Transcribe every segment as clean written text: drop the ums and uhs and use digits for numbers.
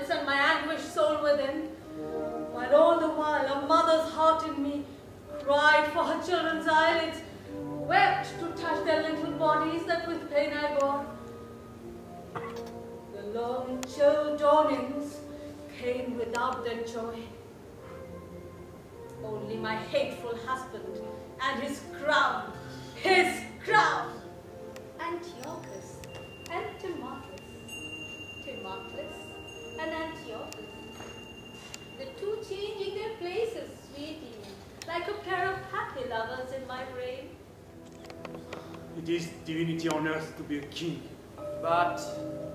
spirits and my anguished soul within, while all the while a mother's heart in me cried for her children's eyelids, wept to touch their little bodies that with pain I bore. The long chill dawnings came without their joy. Only my hateful husband and his crown, Antiochus and Timocles, and Antiochus, the two changing their places, sweetie, like a pair of happy lovers in my brain. It is divinity on earth to be a king. But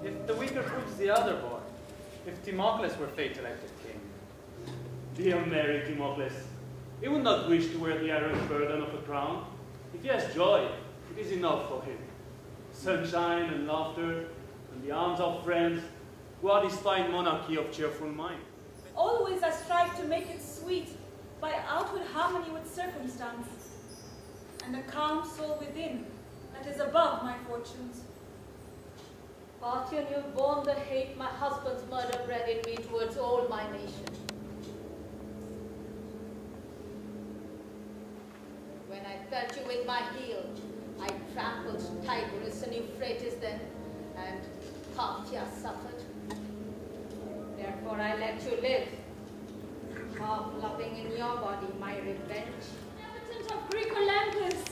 if the weaker proves the other boy, if Timocles were fate elected king? Dear Mary Timocles, he would not wish to wear the iron burden of a crown. If he has joy, it is enough for him. Sunshine and laughter, and the arms of friends, who are this fine monarchy of cheerful mind. Always I strive to make it sweet by outward harmony with circumstance, and a calm soul within that is above my fortunes. Parthian, you've borne the hate my husband's murder bred in me towards all my nation. When I felt you with my heel, I trampled Tigris and Euphrates then, and Parthia suffered. Therefore I let you live, half loving in your body my revenge. Inhabitant of Greek Olympus!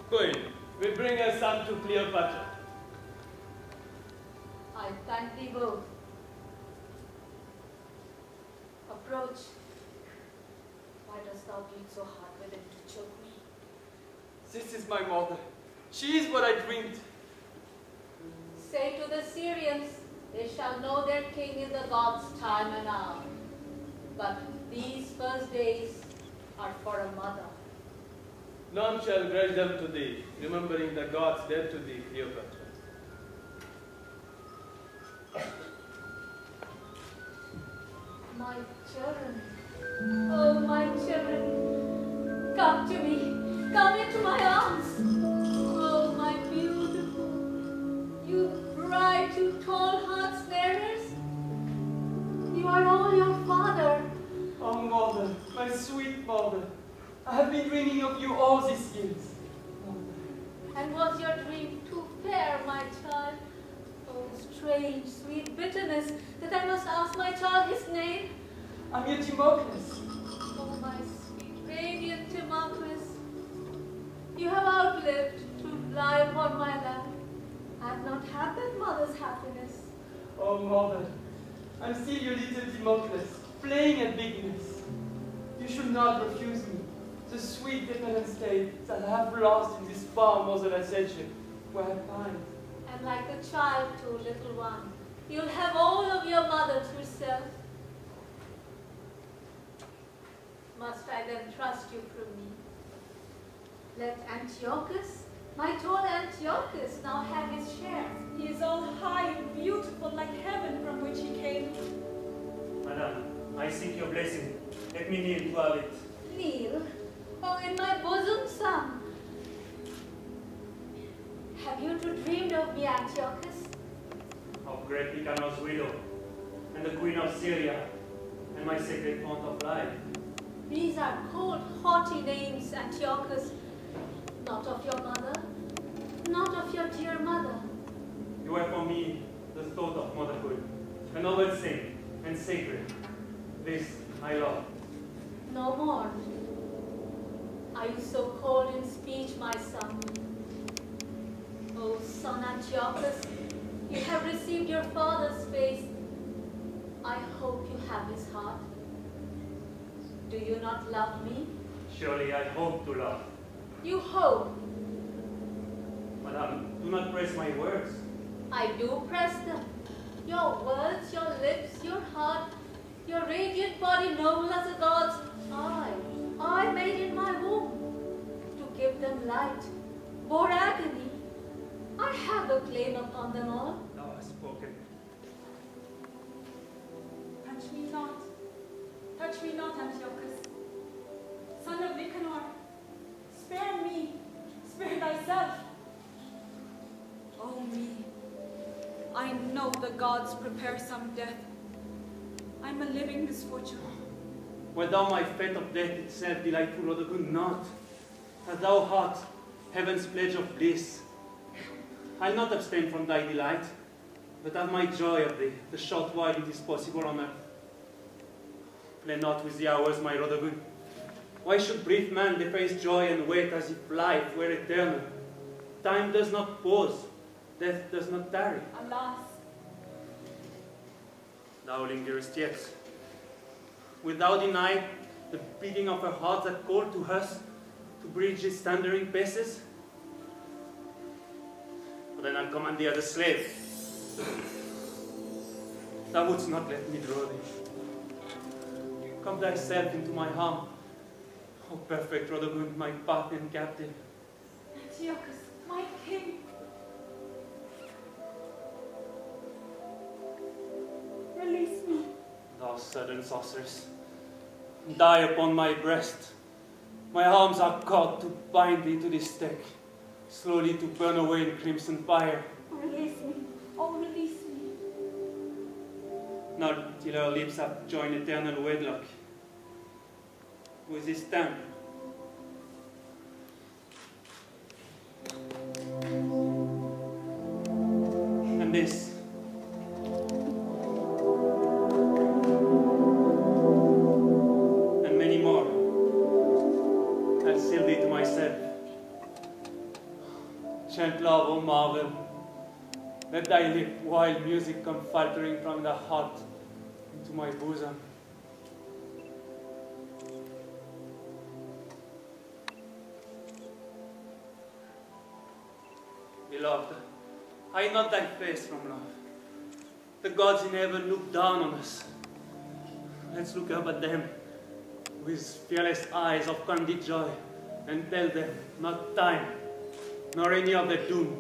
Queen, we bring our son to Cleopatra. I thank thee both. Approach. Why dost thou bleed so hard within to choke me? This is my mother. She is what I dreamed. Say to the Syrians, they shall know their king in the gods' time and hour. But these first days are for a mother. None shall grudge them to thee, remembering the gods dead to thee, Cleopatra. My children, oh my children, come to me, come into my arms. Oh my beautiful, you bright, you tall hearts bearers, you are all your father. Oh mother, my sweet mother, I have been dreaming of you all these years. And was your dream too fair, my child? Oh, strange, sweet bitterness that I must ask my child his name. I'm your Timocles. Oh, my sweet, radiant Timocles, you have outlived to lie upon my lap. I have not had that mother's happiness. Oh mother, I'm still your little Timocles, playing at bigness. You should not refuse me the sweet dependent state that I have lost in this far motherless age where I pine. And like a child too, little one, you'll have all of your mother's yourself. Must I then trust you from me? Let Antiochus, my tall Antiochus, now have his share. He is all high and beautiful like heaven from which he came. Madame, I seek your blessing. Let me kneel to have it. Kneel? Oh, in my bosom, son. Have you too dreamed of me, Antiochus? Of great Nicanor's widow, and the queen of Syria, and my sacred font of life. These are cold, haughty names, Antiochus. Not of your mother, not of your dear mother. You are for me the thought of motherhood, a noble thing and sacred. This I love. No more. Are you so cold in speech, my son? Oh, son Antiochus, you have received your father's face. I hope you have his heart. Do you not love me? Surely I hope to love. You hope? Madame, do not press my words. I do press them. Your words, your lips, your heart, your radiant body noble as a god's. I made in my womb to give them light, bore agony. I have a claim upon them all. Thou hast spoken. Touch me not, Antiochus. Son of Nicanor, spare me, spare thyself. Oh me, I know the gods prepare some death. am a living misfortune. Were thou my fate of death itself, delightful Rodogune, not, as thou art, heaven's pledge of bliss. I'll not abstain from thy delight, but have my joy of thee, the short while it is possible on earth. Play not with the hours, my Rodogune. Why should brief man deface joy and wait as if life were eternal? Time does not pause, death does not tarry. Alas! Thou lingerest yet. Wilt thou deny the beating of her heart that called to us to bridge its thundering paces? But then I'll command thee as a slave. Thou wouldst not let me draw thee. Come thyself into my arm, O perfect Rodogune, my Parthian captive. Antiochus, my king! Release me. Thou sudden sorceress, die upon my breast. My arms are caught to bind thee to this stake, slowly to burn away in crimson fire. Release me. Oh, release me. Not till our lips have joined eternal wedlock. With this tongue, and this. And many more. I'll seal thee to myself. Chant love, O marvel. Let thy lip wild music come faltering from the heart into my bosom. Beloved, hide not thy face from love. The gods in heaven look down on us. Let's look up at them with fearless eyes of candid joy and tell them not time, nor any of their doom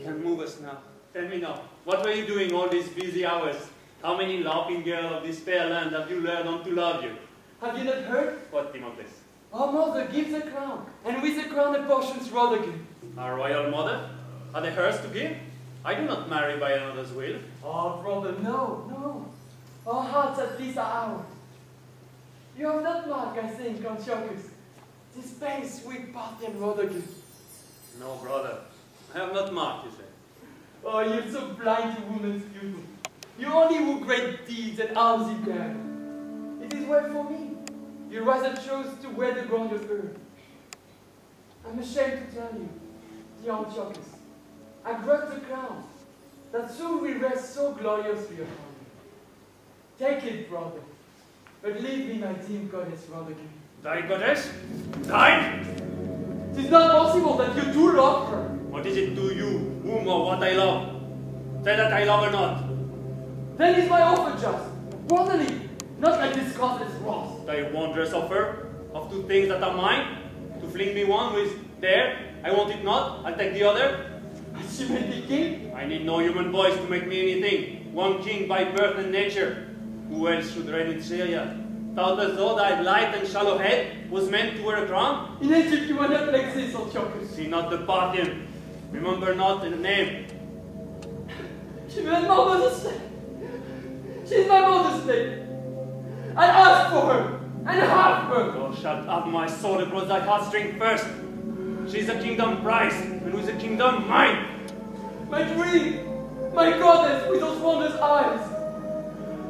can move us now. Tell me now, what were you doing all these busy hours? How many laughing girls of this fair land have you learned on to love you? Have you not heard? What, Timocles? Our mother gives a crown, and with the crown apportions Rodogune. Our royal mother? Are they hers to give? I do not marry by another's will. Oh, brother, no, no. Our hearts at least are ours. You have not marked, I think, Antiochus, this pale, sweet Parthian Rodogune. No, brother. I have not marked, you say. Oh, you're so blind to woman's beauty. You only woo great deeds and arms in bear. It is well for me. You rather chose to wear the ground of earth. I'm ashamed to tell you, dear Antiochus, I grudge the crown that soon will rest so gloriously upon you. Take it, brother, but leave me my dear goddess Rodogune. Thy goddess? Thine? It is not possible that you do love her. What is it to you, whom or what I love? Say that I love her not. Then is my offer just, brotherly, not like this godless wrath. Thy wondrous offer of two things that are mine, to fling me one with there, I want it not, I'll take the other. She may be king. I need no human voice to make me anything. One king by birth and nature. Who else should reign in Syria? Thought as though thy light and shallow head was meant to wear a crown? In Egypt you were not like this, Antiochus. See not the Parthian. Remember not the name. She was my mother's slave. She is my mother's slave. I asked for her, and have her. Thou shalt have my soul across thy heartstring first. She is a kingdom prize, and with a kingdom mine. My dream, my goddess with those wondrous eyes.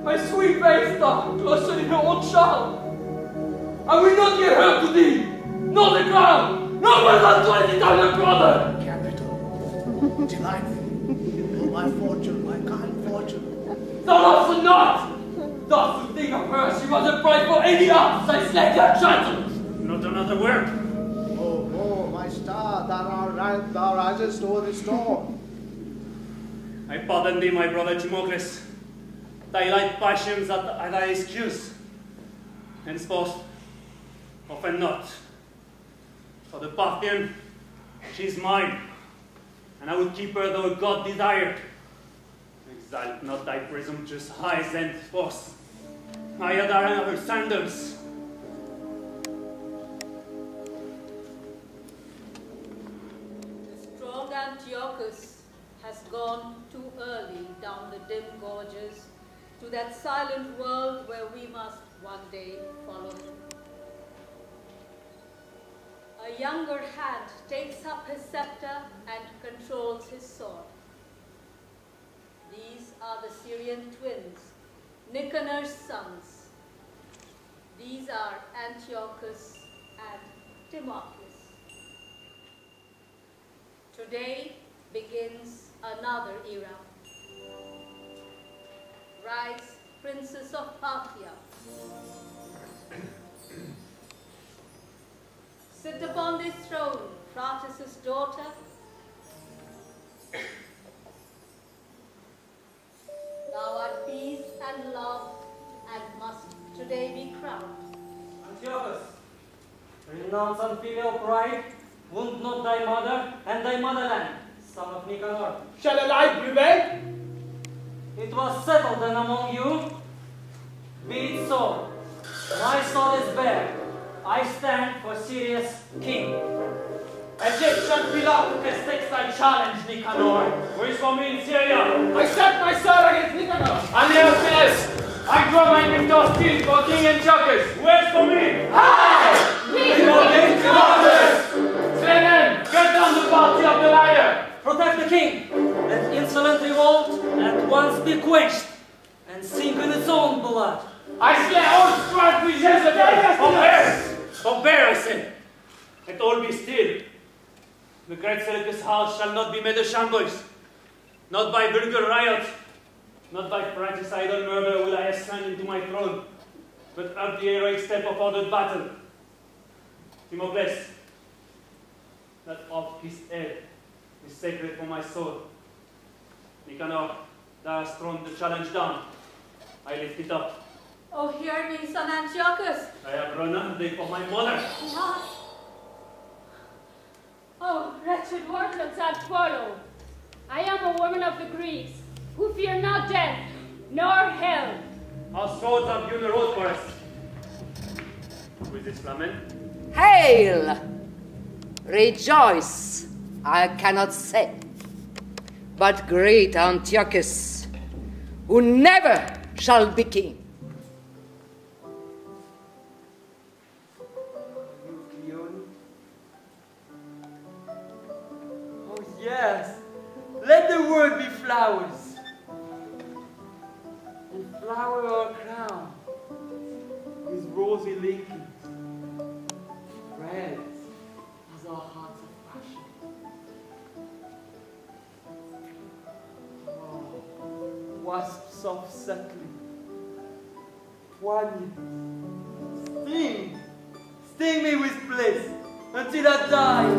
My sweet face star, clustered in her own child. I will not give her to thee, nor the crown, nor will not do any other brother. Capital, delightful, oh my fortune, my kind fortune. Thou lovest her not. Thus to think of her, she was a prize for any arts I slay her chattels. Not another word. Oh, my star, thou risest over the storm. I pardon thee, my brother Timocles. Thy light passions at thy excuse. Henceforth, often not. For the Parthian, she is mine, and I will keep her though a god desired. Exalt not thy presumptuous eyes henceforth. I adore her sandals. The strong Antiochus has gone too early down the dim gorges to that silent world where we must one day follow him. A younger hand takes up his scepter and controls his sword. These are the Syrian twins, Nicanor's sons. These are Antiochus and Timocles. Today begins another era. Rise, Princess of Parthia. Sit upon this throne, Phratis' daughter. Thou art peace and love, and must today be crowned. Antiochus, renounce unfilial pride, wound not thy mother and thy motherland, son of Nicanor. Shall a lie prevail? It was settled then among you. Be it so. My sword is bare. I stand for Syria's king. Egyptian Philoctetes takes thy challenge, Nicanor. Who is for me in Syria? I set my sword against Nicanor. Ananias! I draw my gift of steel for King Antiochus. Where's for me? Hi! Clément, get down the party of the liar! Protect the king. Let insolent revolt at once be quenched and sink in its own blood. I slay all strife with Jezebel! Forbear, I say. Let all be still. The great Seleucus house shall not be made a shambles. Not by vulgar riot, not by fratricidal murder will I ascend into my throne, but up the heroic step of ordered battle. Timocles, that off-pierced head is sacred for my soul. Nicanor, thou hast thrown the challenge down. I lift it up. Oh, hear me, son Antiochus. I have run under thee for my mother. What? Oh, wretched worthless that follow. I am a woman of the Greeks, who fear not death, nor hell. Our swords have hewn a road for us. Who is this flamen? Hail! Rejoice, I cannot say, but great Antiochus, who never shall be king. Oh yes, let the world be flowers, and flower our crown with rosy linkings. Red as our hearts of passion. Oh, wasps soft settling, poignant, sting me with bliss until I die.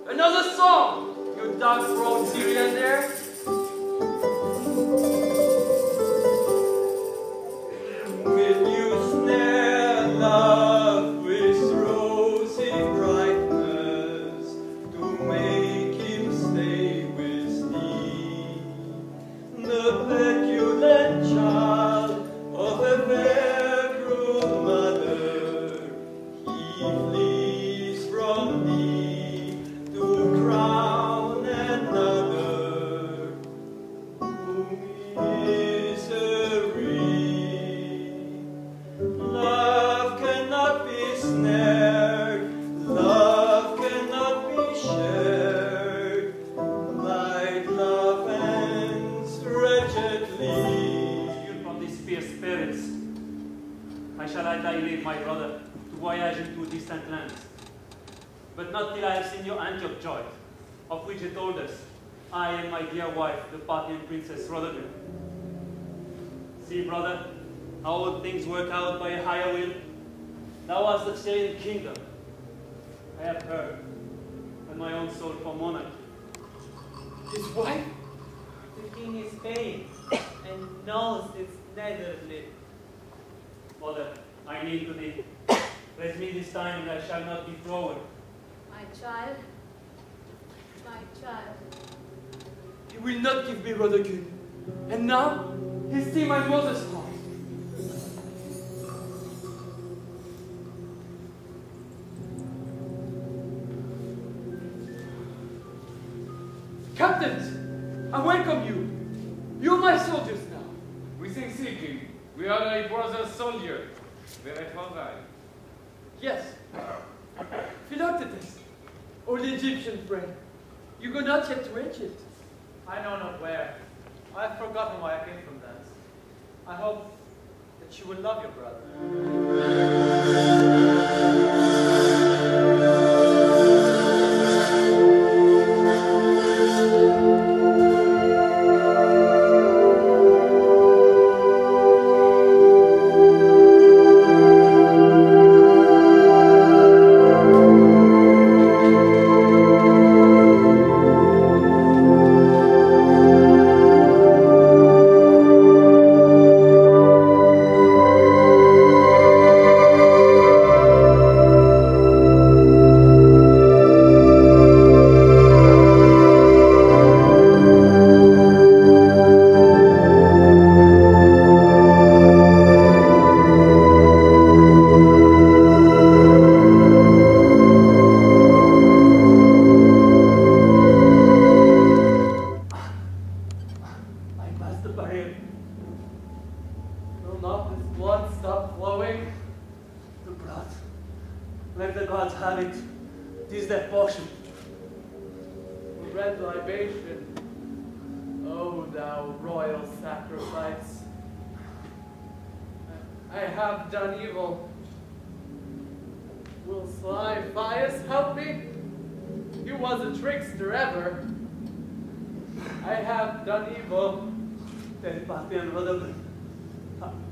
Another song, you dark-throat Syrian there. Will you snare love with rosy brightness to make him stay with thee? The petulant child of a fair cruel mother, he flees from thee to crown another misery. Love cannot be snared, love cannot be shared. Light love ends wretchedly. From these fierce spirits, I shall I leave my brother to voyage into distant lands. But not till I have seen your Antioch joy. of which he told us, I and my dear wife, the Parthian princess Rodogune. See, brother, how all things work out by a higher will. Thou hast the Syrian kingdom. I have heard, and my own soul for monarchy. His wife? The king is paying, and knows it's netherly. Mother, I kneel to thee. Bless me this time, and I shall not be thrown. My child, my child. He will not give me Rodogune. And now, he see my mother's heart. Captains, I welcome you. You're my soldiers now. We think seeking. We are thy brother's soldier. Very fine. Yes. Philoctetes, old Egyptian friend, you go not yet to Egypt. I know not where. I have forgotten why I came from thence. I hope that you will love your brother.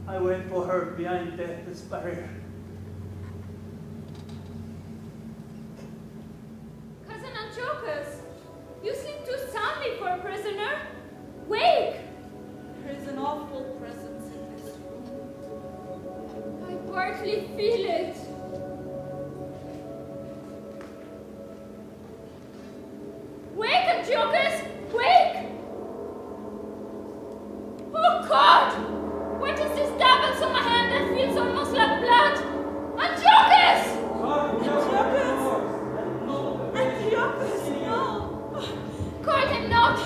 I went for her behind death's barrier. Cousin Antiochus, you sleep too soundly for a prisoner. Wake! There is an awful presence in this room. I partly feel it. Wake, Antiochus! Wake! Oh God! What is this dabbles on my hand that feels almost like blood? Antiochus! Antiochus, no! Call him not!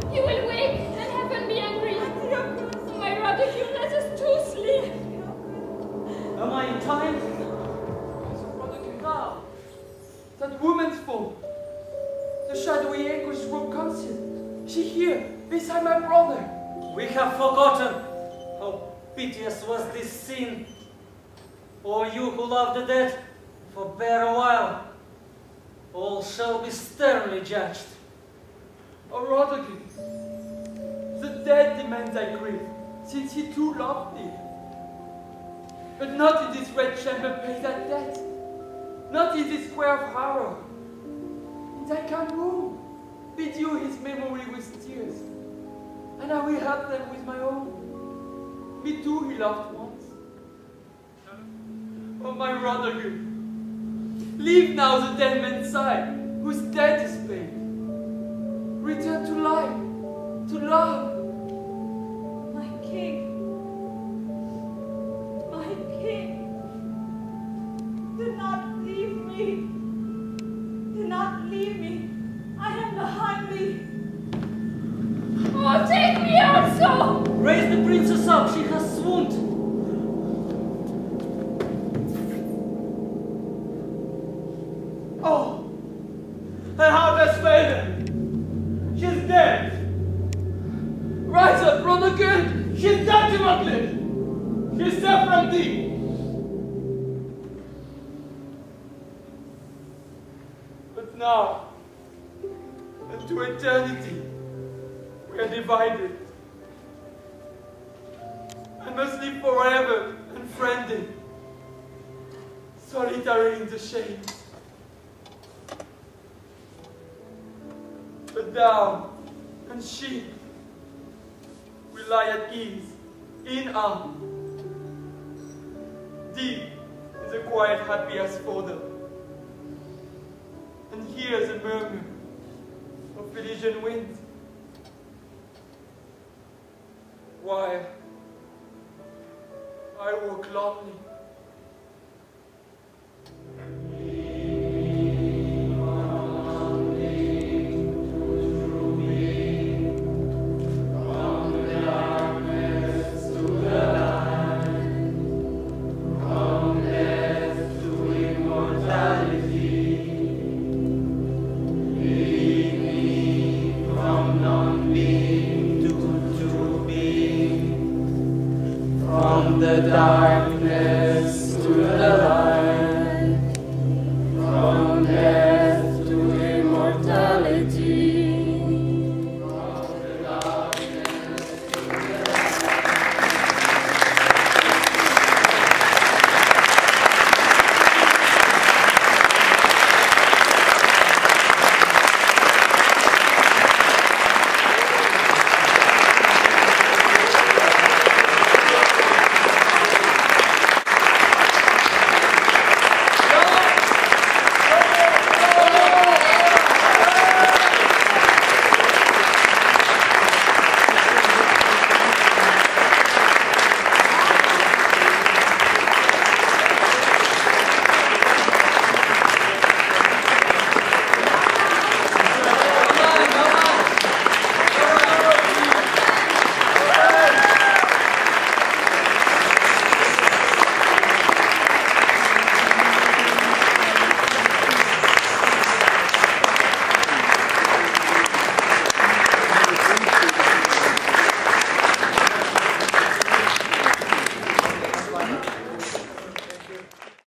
He will wake, and heaven be angry. Antiochus! My Rodogune, let us two sleep. Am I in time? Now, that woman's form. The shadowy anguish robe conscious. She here, beside my brother. We have forgotten how piteous was this scene. O you who love the dead, forbear a while. All shall be sternly judged. O Rodogune, the dead demands thy grief, since he too loved thee. But not in this red chamber pay that debt, not in this square of horror. In thy calm room, bedew his memory with tears, and I will help them with my own. Me too he loved once. Oh, my Rodogune, leave now the dead man's side, whose death is pain. Return to life, to love. My king. My king. Do not leave me. Do not leave me. I am behind thee. Oh, take me also! Raise the princess up, she has swooned. Oh, her heart has failed. She's dead. Rise up, Rodogune. She's dead, Timocles. She's set from thee. But now, eternity, we are divided. I must live forever unfriended, solitary in the shades. But thou and she will lie at ease in arms, deep in the quiet happy asphodel, and hear the murmur of Elysian winds, while I walk lonely. Die.